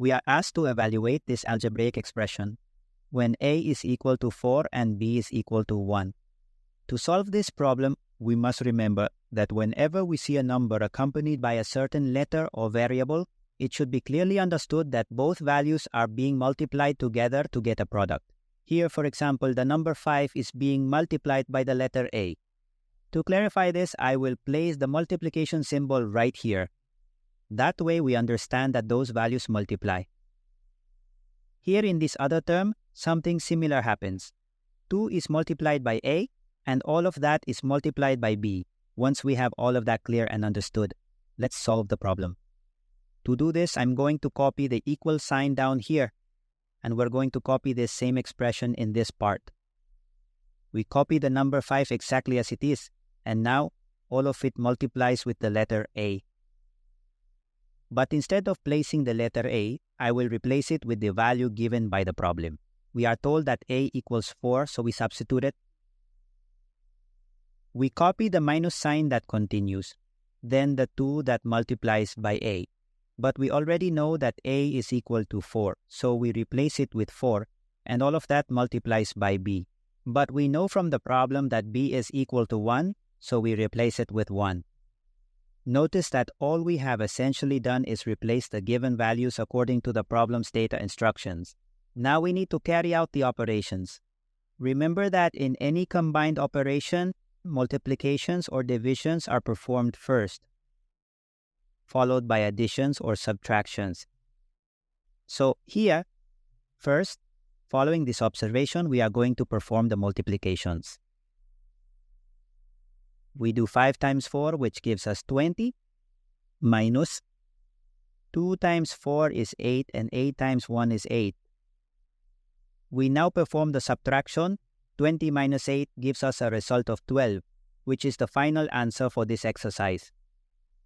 We are asked to evaluate this algebraic expression when a is equal to 4 and b is equal to 1. To solve this problem, we must remember that whenever we see a number accompanied by a certain letter or variable, it should be clearly understood that both values are being multiplied together to get a product. Here, for example, the number 5 is being multiplied by the letter a. To clarify this, I will place the multiplication symbol right here. That way we understand that those values multiply. Here in this other term, something similar happens. 2 is multiplied by a, and all of that is multiplied by b. Once we have all of that clear and understood, let's solve the problem. To do this, I'm going to copy the equal sign down here, and we're going to copy this same expression in this part. We copy the number 5 exactly as it is, and now all of it multiplies with the letter a. But instead of placing the letter a, I will replace it with the value given by the problem. We are told that a equals 4, so we substitute it. We copy the minus sign that continues, then the 2 that multiplies by a. But we already know that a is equal to 4, so we replace it with 4, and all of that multiplies by b. But we know from the problem that b is equal to 1, so we replace it with 1. Notice that all we have essentially done is replace the given values according to the problem's data instructions. Now we need to carry out the operations. Remember that in any combined operation, multiplications or divisions are performed first, followed by additions or subtractions. So here, first, following this observation, we are going to perform the multiplications. We do 5 times 4, which gives us 20, minus 2 times 4 is 8, and 8 times 1 is 8. We now perform the subtraction. 20 minus 8 gives us a result of 12, which is the final answer for this exercise.